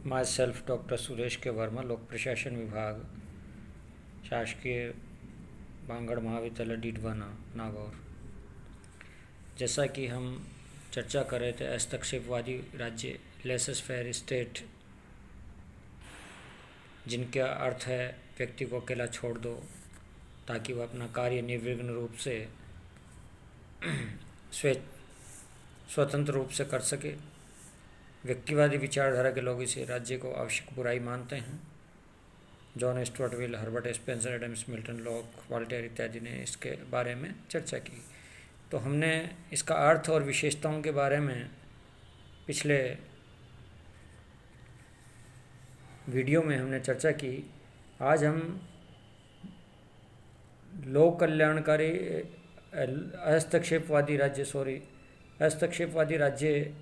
My self doctor Suresh के वर्मा, लोक प्रशासन विभाग, शासकीय बांगड़ महाविद्यालय डीडवाना, नागौर। जैसा कि हम चर्चा कर रहे थे हस्तक्षेपवादी राज्य, लेसेस फेयर स्टेट, जिनका अर्थ है व्यक्ति को अकेला छोड़ दो ताकि वह अपना कार्य निर्विघ्न रूप से स्वतंत्र रूप से कर सके। व्यक्तिवादी विचारधारा के लोग इसे राज्य को आवश्यक बुराई मानते हैं। John Stuart Mill, Herbert Spencer, Adam Smith, Locke, Voltaire इत्यादि ने इसके बारे में चर्चा की। तो हमने इसका अर्थ और विशेषताओं के बारे में पिछले वीडियो में हमने चर्चा की। आज हम लोक कल्याणकारी हस्तक्षेपवादी राज्य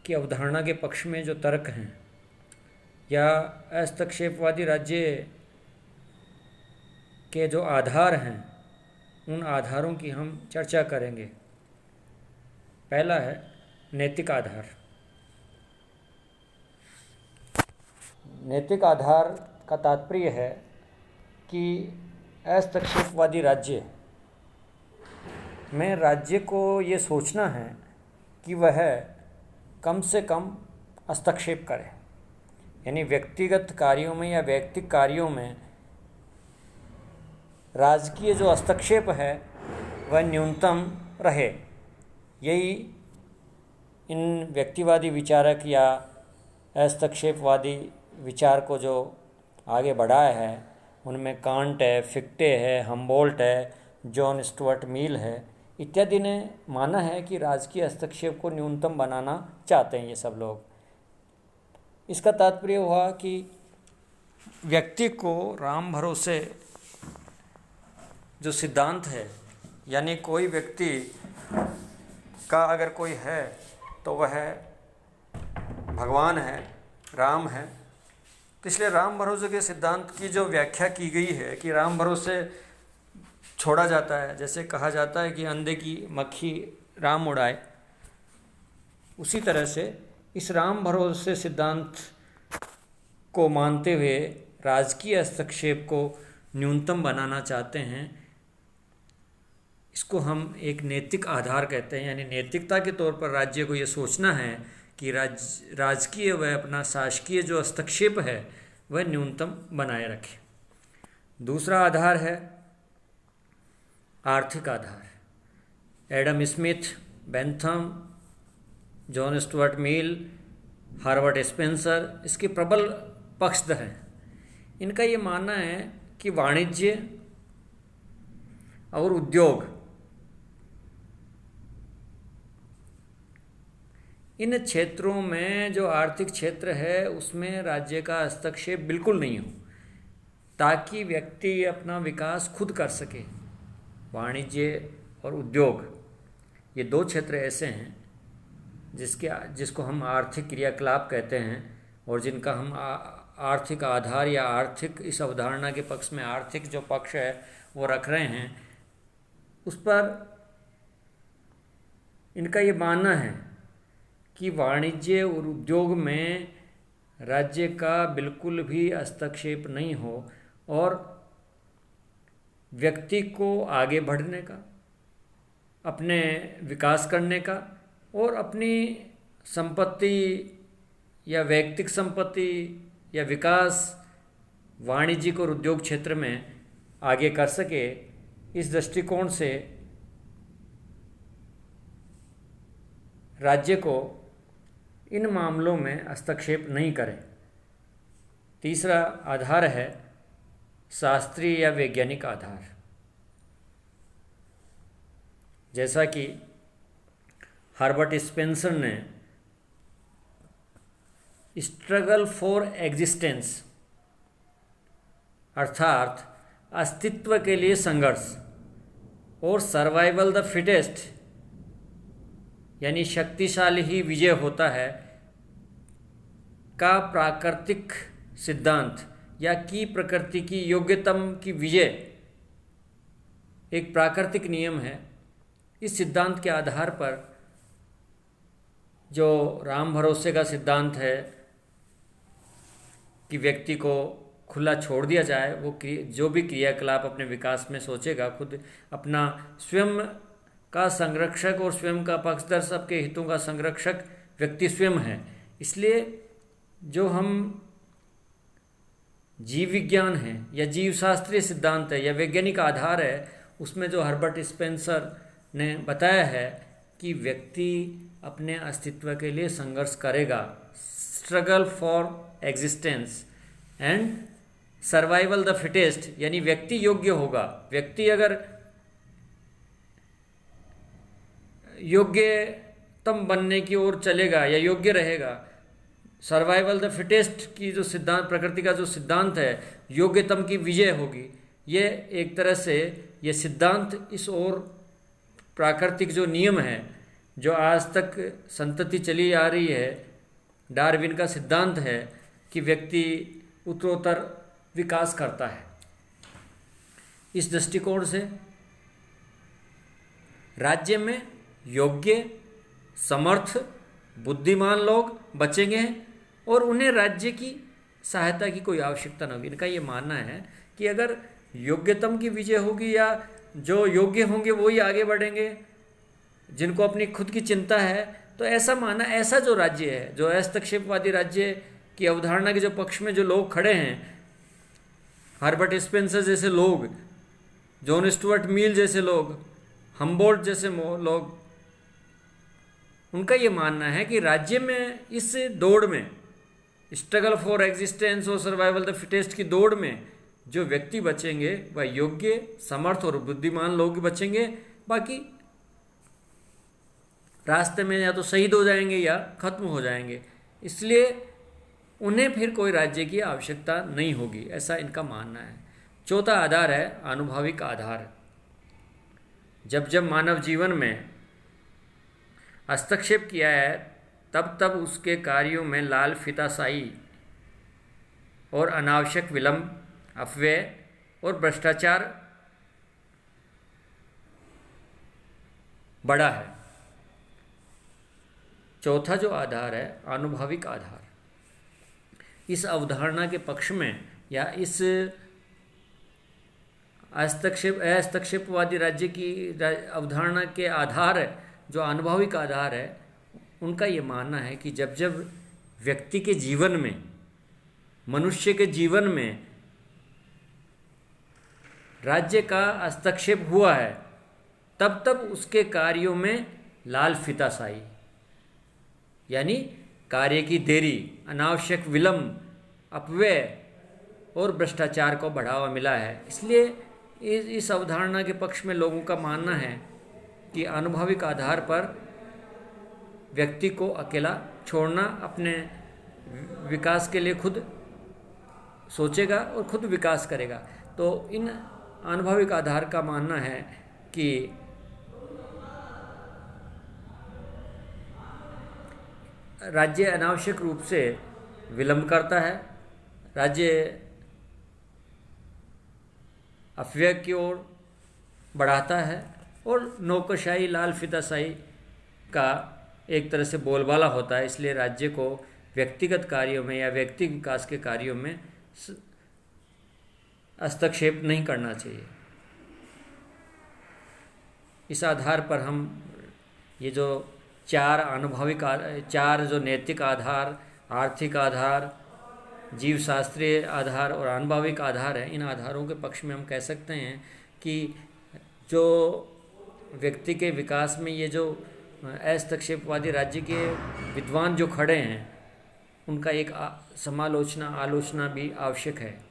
की अवधारणा के पक्ष में जो तर्क हैं या हस्तक्षेपवादी राज्य के जो आधार हैं, उन आधारों की हम चर्चा करेंगे। पहला है नैतिक आधार। नैतिक आधार का तात्पर्य है कि हस्तक्षेपवादी राज्य में राज्य को ये सोचना है कि वह कम से कम हस्तक्षेप करे, यानी व्यक्तिगत कार्यों में या वैयक्तिक कार्यों में राजकीय जो हस्तक्षेप है वह न्यूनतम रहे। यही इन व्यक्तिवादी विचारक या हस्तक्षेपवादी विचार को जो आगे बढ़ाया है उनमें कांट है, फिक्टे है, हम्बोल्ट है, जॉन स्टुअर्ट मिल है इत्यादि ने माना है कि राजकीय हस्तक्षेप को न्यूनतम बनाना चाहते हैं ये सब लोग। इसका तात्पर्य हुआ कि व्यक्ति को राम भरोसे जो सिद्धांत है, यानी कोई व्यक्ति का अगर कोई है तो वह भगवान है, राम है। तो इसलिए राम भरोसे के सिद्धांत की जो व्याख्या की गई है कि राम भरोसे छोड़ा जाता है, जैसे कहा जाता है कि अंधे की मक्खी राम उड़ाए, उसी तरह से इस राम भरोसे सिद्धांत को मानते हुए राजकीय हस्तक्षेप को न्यूनतम बनाना चाहते हैं। इसको हम एक नैतिक आधार कहते हैं, यानी नैतिकता के तौर पर राज्य को ये सोचना है कि राजकीय व अपना शासकीय जो हस्तक्षेप है वह न्यूनतम बनाए रखे। दूसरा आधार है आर्थिक आधार। Adam Smith, Bentham, John Stuart Mill, Harvard Spencer इसके प्रबल पक्षधर हैं। इनका ये मानना है कि वाणिज्य और उद्योग इन क्षेत्रों में जो आर्थिक क्षेत्र है उसमें राज्य का हस्तक्षेप बिल्कुल नहीं हो, ताकि व्यक्ति अपना विकास खुद कर सके। वाणिज्य और उद्योग ये दो क्षेत्र ऐसे हैं जिसको हम आर्थिक क्रियाकलाप कहते हैं और जिनका हम आर्थिक आधार या आर्थिक इस अवधारणा के पक्ष में आर्थिक जो पक्ष है वो रख रहे हैं। उस पर इनका ये मानना है कि वाणिज्य और उद्योग में राज्य का बिल्कुल भी हस्तक्षेप नहीं हो और व्यक्ति को आगे बढ़ने का, अपने विकास करने का और अपनी संपत्ति या वैयक्तिक संपत्ति या विकास वाणिज्यिक और उद्योग क्षेत्र में आगे कर सके। इस दृष्टिकोण से राज्य को इन मामलों में हस्तक्षेप नहीं करें। तीसरा आधार है शास्त्रीय या वैज्ञानिक आधार। जैसा कि हर्बर्ट स्पेंसर ने स्ट्रगल फॉर एग्जिस्टेंस अर्थात अस्तित्व के लिए संघर्ष और सर्वाइवल द फिटेस्ट यानी शक्तिशाली ही विजय होता है का प्राकृतिक सिद्धांत या की प्रकृति की योग्यतम की विजय एक प्राकृतिक नियम है। इस सिद्धांत के आधार पर जो राम भरोसे का सिद्धांत है कि व्यक्ति को खुला छोड़ दिया जाए, वो जो भी क्रियाकलाप अपने विकास में सोचेगा, खुद अपना स्वयं का संरक्षक और स्वयं का पक्षधर, सबके हितों का संरक्षक व्यक्ति स्वयं है। इसलिए जो हम जीव विज्ञान है या जीव शास्त्रीय सिद्धांत है या वैज्ञानिक आधार है, उसमें जो हर्बर्ट स्पेंसर ने बताया है कि व्यक्ति अपने अस्तित्व के लिए संघर्ष करेगा, struggle for existence and survival the fittest, यानी व्यक्ति योग्य होगा। व्यक्ति अगर योग्यतम बनने की ओर चलेगा या योग्य रहेगा, सर्वाइवल द फिटेस्ट की जो सिद्धांत, प्रकृति का जो सिद्धांत है, योग्यतम की विजय होगी। ये एक तरह से ये सिद्धांत इस ओर प्राकृतिक जो नियम है, जो आज तक संतति चली आ रही है, डार्विन का सिद्धांत है कि व्यक्ति उत्तरोत्तर विकास करता है। इस दृष्टिकोण से राज्य में योग्य, समर्थ, बुद्धिमान लोग बचेंगे और उन्हें राज्य की सहायता की कोई आवश्यकता न होगी। इनका ये मानना है कि अगर योग्यतम की विजय होगी या जो योग्य होंगे वो ही आगे बढ़ेंगे, जिनको अपनी खुद की चिंता है, तो ऐसा माना, ऐसा जो राज्य है, जो हस्तक्षेपवादी राज्य की अवधारणा के जो पक्ष में जो लोग खड़े हैं, हर्बर्ट स्पेंसर जैसे लोग, जॉन स्टुअर्ट मिल जैसे लोग, हम्बोल्ट जैसे लोग, उनका ये मानना है कि राज्य में इस दौड़ में, स्ट्रगल फॉर एग्जिस्टेंस और सर्वाइवल द फिटेस्ट की दौड़ में जो व्यक्ति बचेंगे वह योग्य, समर्थ और बुद्धिमान लोग बचेंगे। बाकी रास्ते में या तो शहीद हो जाएंगे या खत्म हो जाएंगे। इसलिए उन्हें फिर कोई राज्य की आवश्यकता नहीं होगी, ऐसा इनका मानना है। चौथा आधार है आनुभाविक आधार। जब जब मानव जीवन में हस्तक्षेप किया है, तब तब उसके कार्यों में लाल फीताशाही और अनावश्यक विलंब, अफवाह और भ्रष्टाचार बढ़ा है। चौथा जो आधार है आनुभाविक आधार, इस अवधारणा के पक्ष में या इस हस्तक्षेपवादी राज्य की अवधारणा के आधार है, जो आनुभाविक आधार है, उनका ये मानना है कि जब जब व्यक्ति के जीवन में, मनुष्य के जीवन में राज्य का हस्तक्षेप हुआ है, तब तब उसके कार्यों में लाल फीताशाही यानी कार्य की देरी, अनावश्यक विलंब, अपव्यय और भ्रष्टाचार को बढ़ावा मिला है। इसलिए इस अवधारणा के पक्ष में लोगों का मानना है कि आनुभाविक आधार पर व्यक्ति को अकेला छोड़ना, अपने विकास के लिए खुद सोचेगा और खुद विकास करेगा। तो इन आनुभाविक आधार का मानना है कि राज्य अनावश्यक रूप से विलंब करता है, राज्य अफवाह की ओर बढ़ाता है और नौकरशाही, लाल फीताशाही का एक तरह से बोलबाला होता है। इसलिए राज्य को व्यक्तिगत कार्यों में या व्यक्ति विकास के कार्यों में हस्तक्षेप नहीं करना चाहिए। इस आधार पर हम ये जो चार जो नैतिक आधार, आर्थिक आधार, जीव शास्त्रीय आधार और आनुभाविक आधार है, इन आधारों के पक्ष में हम कह सकते हैं कि जो व्यक्ति के विकास में ये जो हस्तक्षेपवादी राज्य के विद्वान जो खड़े हैं, उनका एक आलोचना भी आवश्यक है।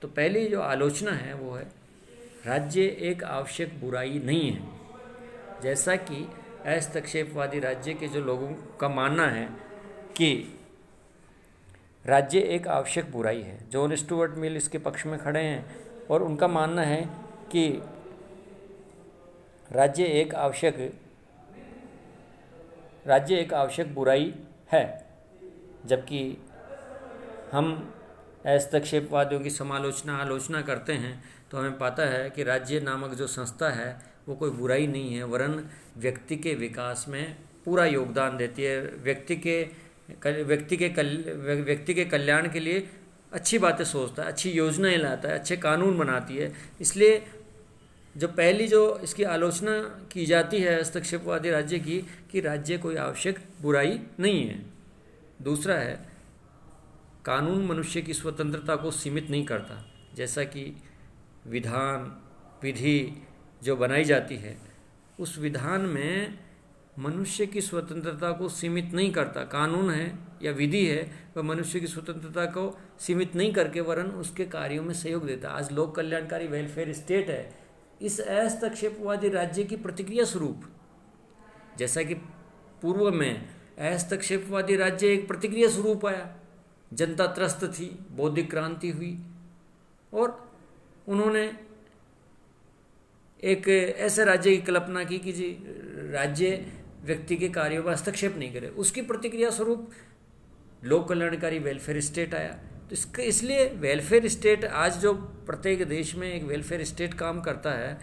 तो पहली जो आलोचना है वो है, राज्य एक आवश्यक बुराई नहीं है। जैसा कि हस्तक्षेपवादी राज्य के जो लोगों का मानना है कि राज्य एक आवश्यक बुराई है, जॉन स्टुअर्ट मिल इसके पक्ष में खड़े हैं और उनका मानना है कि राज्य एक आवश्यक बुराई है। जबकि हम हस्तक्षेपवादियों की आलोचना करते हैं तो हमें पता है कि राज्य नामक जो संस्था है वो कोई बुराई नहीं है, वरन व्यक्ति के विकास में पूरा योगदान देती है। व्यक्ति के व्यक्ति के कल्याण के लिए अच्छी बातें सोचता है, अच्छी योजनाएं लाता है, अच्छे कानून बनाती है। इसलिए जो इसकी आलोचना की जाती है हस्तक्षेपवादी राज्य की, कि राज्य कोई आवश्यक बुराई नहीं है। दूसरा है, कानून मनुष्य की स्वतंत्रता को सीमित नहीं करता। जैसा कि विधि जो बनाई जाती है, उस विधान में मनुष्य की स्वतंत्रता को सीमित नहीं करता। कानून है या विधि है, वह मनुष्य की स्वतंत्रता को सीमित नहीं करके वरन उसके कार्यों में सहयोग देता। आज लोक कल्याणकारी वेलफेयर स्टेट है, इस हस्तक्षेपवादी राज्य की प्रतिक्रिया स्वरूप। जैसा कि पूर्व में हस्तक्षेपवादी राज्य एक प्रतिक्रिया स्वरूप आया, जनता त्रस्त थी, बौद्धिक क्रांति हुई और उन्होंने एक ऐसे राज्य की कल्पना की कि जी राज्य व्यक्ति के कार्यों में हस्तक्षेप नहीं करे। उसकी प्रतिक्रिया स्वरूप लोक कल्याणकारी वेलफेयर स्टेट आया। तो इसलिए वेलफेयर स्टेट, आज जो प्रत्येक देश में एक वेलफेयर स्टेट काम करता है,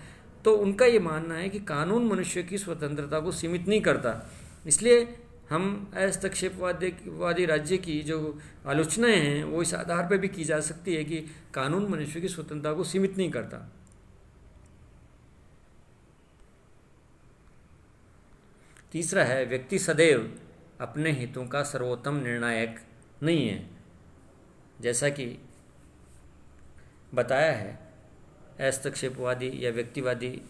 तो उनका ये मानना है कि कानून मनुष्य की स्वतंत्रता को सीमित नहीं करता। इसलिए हम हस्तक्षेपवादी राज्य की जो आलोचनाएं हैं वो इस आधार पर भी की जा सकती है कि कानून मनुष्य की स्वतंत्रता को सीमित नहीं करता। तीसरा है, व्यक्ति सदैव अपने हितों का सर्वोत्तम निर्णायक नहीं है। जैसा कि बताया है, हस्तक्षेपवादी या व्यक्तिवादी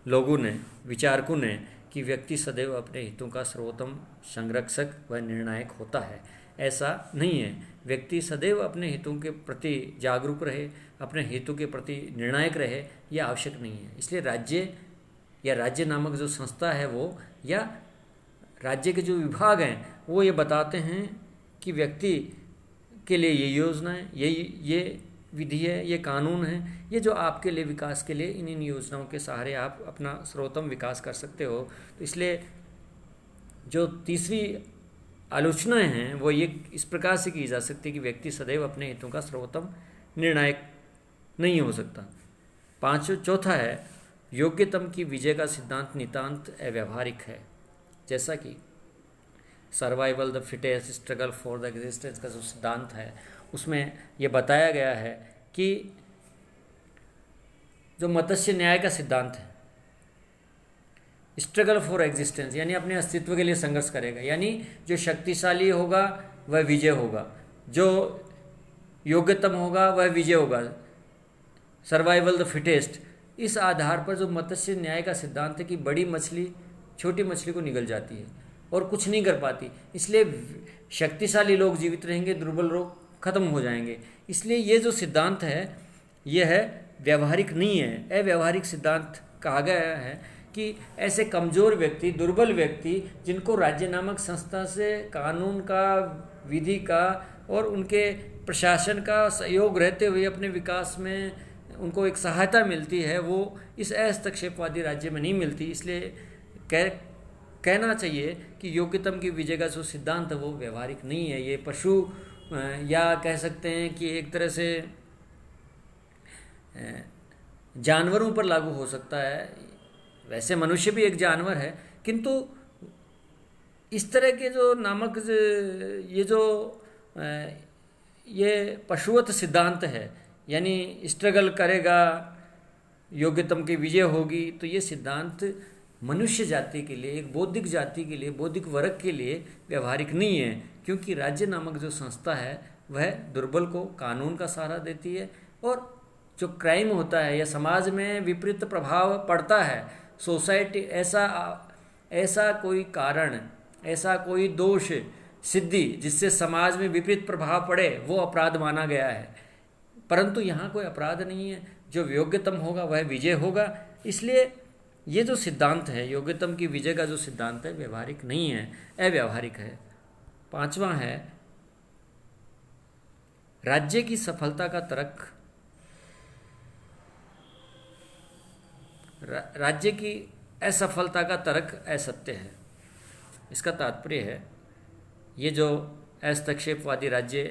लोगों ने, विचारकों ने, कि व्यक्ति सदैव अपने हितों का सर्वोत्तम संरक्षक व निर्णायक होता है। ऐसा नहीं है। व्यक्ति सदैव अपने हितों के प्रति जागरूक रहे, अपने हितों के प्रति निर्णायक रहे, यह आवश्यक नहीं है। इसलिए राज्य नामक जो संस्था है वो, या राज्य के जो विभाग हैं, वो ये बताते हैं कि व्यक्ति के लिए ये योजना है, ये विधि है, ये कानून है, ये जो आपके लिए विकास के लिए इन योजनाओं के सहारे आप अपना सर्वोत्तम विकास कर सकते हो। तो इसलिए जो तीसरी आलोचनाएं हैं वो ये इस प्रकार से की जा सकती है कि व्यक्ति सदैव अपने हितों का सर्वोत्तम निर्णायक नहीं हो सकता। चौथा है, योग्यतम की विजय का सिद्धांत नितांत अव्यावहारिक है। जैसा कि survival the fittest, struggle for the existence का जो सिद्धांत है, उसमें यह बताया गया है कि जो मत्स्य न्याय का सिद्धांत है, स्ट्रगल फॉर एग्जिस्टेंस यानी अपने अस्तित्व के लिए संघर्ष करेगा, यानी जो शक्तिशाली होगा वह विजय होगा, जो योग्यतम होगा वह विजय होगा, सर्वाइवल द फिटेस्ट। इस आधार पर जो मत्स्य न्याय का सिद्धांत है कि बड़ी मछली छोटी मछली को निगल जाती है और कुछ नहीं कर पाती, इसलिए शक्तिशाली लोग जीवित रहेंगे, दुर्बल लोग खत्म हो जाएंगे। इसलिए ये जो सिद्धांत है यह है व्यवहारिक नहीं है, अव्यवहारिक सिद्धांत कहा गया है कि ऐसे कमज़ोर व्यक्ति, दुर्बल व्यक्ति, जिनको राज्य नामक संस्था से कानून का, विधि का और उनके प्रशासन का सहयोग रहते हुए अपने विकास में उनको एक सहायता मिलती है, वो इस हस्तक्षेपवादी राज्य में नहीं मिलती। इसलिए कहना चाहिए कि योग्यतम की विजय का जो सिद्धांत है वो व्यवहारिक नहीं है। ये पशु या कह सकते हैं कि एक तरह से जानवरों पर लागू हो सकता है। वैसे मनुष्य भी एक जानवर है, किंतु इस तरह के जो नामक ये पशुवत सिद्धांत है, यानी स्ट्रगल करेगा, योग्यतम की विजय होगी, तो ये सिद्धांत मनुष्य जाति के लिए, एक बौद्धिक जाति के लिए, बौद्धिक वर्ग के लिए व्यवहारिक नहीं है। क्योंकि राज्य नामक जो संस्था है वह दुर्बल को कानून का सहारा देती है, और जो क्राइम होता है या समाज में विपरीत प्रभाव पड़ता है, सोसाइटी ऐसा कोई कारण, ऐसा कोई दोष सिद्धि जिससे समाज में विपरीत प्रभाव पड़े, वो अपराध माना गया है। परंतु यहाँ कोई अपराध नहीं है, जो योग्यतम होगा वह विजय होगा। इसलिए ये जो सिद्धांत है, योग्यतम की विजय का जो सिद्धांत है, व्यवहारिक नहीं है, अव्यावहारिक है। पांचवा है, राज्य की सफलता का तर्क, राज्य की असफलता का तर्क असत्य है। इसका तात्पर्य है, ये जो हस्तक्षेपवादी राज्य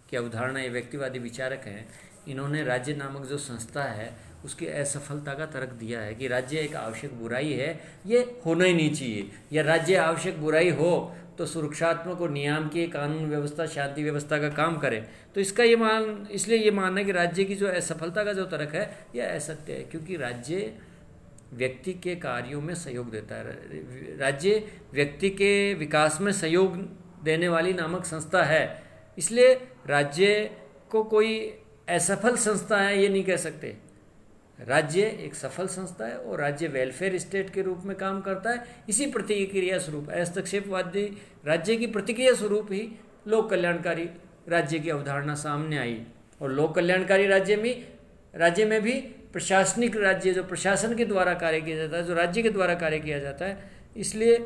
की अवधारणा, ये व्यक्तिवादी विचारक हैं, इन्होंने राज्य नामक जो संस्था है उसकी असफलता का तर्क दिया है कि राज्य एक आवश्यक बुराई है, ये होना ही नहीं चाहिए, या राज्य आवश्यक बुराई हो तो सुरक्षात्मक और नियामकीय कानून व्यवस्था शांति व्यवस्था का काम करे। तो इसका इसलिए ये मानना है कि राज्य की जो असफलता का जो तर्क है यह असत्य है, क्योंकि राज्य व्यक्ति के कार्यों में सहयोग देता है। राज्य व्यक्ति के विकास में सहयोग देने वाली नामक संस्था है, इसलिए राज्य को कोई असफल संस्था है ये नहीं कह सकते। राज्य एक सफल संस्था है और राज्य वेलफेयर स्टेट के रूप में काम करता है। इसी प्रतिक्रिया स्वरूप हस्तक्षेपवादी राज्य की प्रतिक्रिया स्वरूप ही लोक कल्याणकारी राज्य की अवधारणा सामने आई। और लोक कल्याणकारी राज्य में भी प्रशासनिक राज्य, जो प्रशासन के द्वारा कार्य किया जाता है, जो राज्य के द्वारा कार्य किया जाता है। इसलिए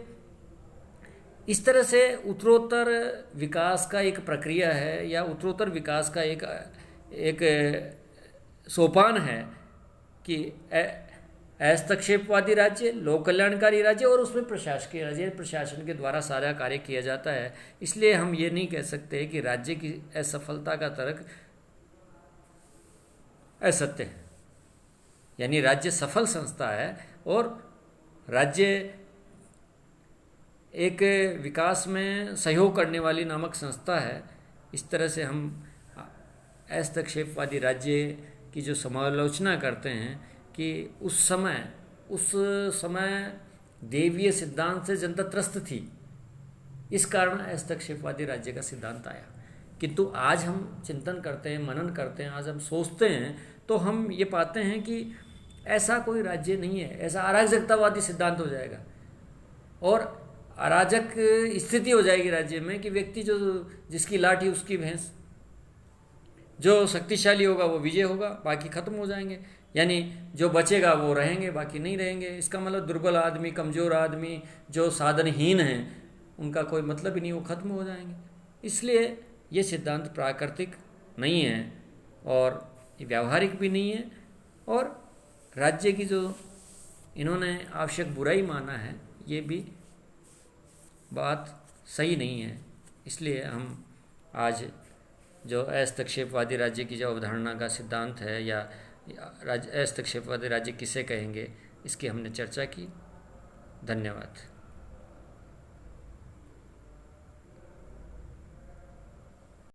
इस तरह से उत्तरोत्तर विकास का एक प्रक्रिया है, या उत्तरोत्तर विकास का एक सोपान है कि हस्तक्षेपवादी राज्य, लोक कल्याणकारी राज्य और उसमें प्रशासकीय राज्य, प्रशासन के द्वारा सारा कार्य किया जाता है। इसलिए हम ये नहीं कह सकते कि राज्य की असफलता का तर्क असत्य है। यानी राज्य सफल संस्था है और राज्य एक विकास में सहयोग करने वाली नामक संस्था है। इस तरह से हम हस्तक्षेपवादी राज्य की जो समालोचना करते हैं कि उस समय देवीय सिद्धांत से जनता त्रस्त थी, इस कारण हस्तक्षेपवादी राज्य का सिद्धांत आया। किंतु आज हम चिंतन करते हैं, मनन करते हैं, आज हम सोचते हैं तो हम ये पाते हैं कि ऐसा कोई राज्य नहीं है, ऐसा अराजकतावादी सिद्धांत हो जाएगा और अराजक स्थिति हो जाएगी राज्य में कि व्यक्ति जिसकी लाठी उसकी भैंस, जो शक्तिशाली होगा वो विजय होगा, बाकी खत्म हो जाएंगे। यानी जो बचेगा वो रहेंगे, बाकी नहीं रहेंगे। इसका मतलब दुर्बल आदमी, कमज़ोर आदमी, जो साधनहीन हैं, उनका कोई मतलब ही नहीं, वो खत्म हो जाएंगे। इसलिए ये सिद्धांत प्राकृतिक नहीं है और व्यावहारिक भी नहीं है, और राज्य की जो इन्होंने आवश्यक बुराई माना है ये भी बात सही नहीं है। इसलिए हम आज जो हस्तक्षेपवादी राज्य की जो अवधारणा का सिद्धांत है, या हस्तक्षेपवादी राज्य किसे कहेंगे, इसकी हमने चर्चा की। धन्यवाद।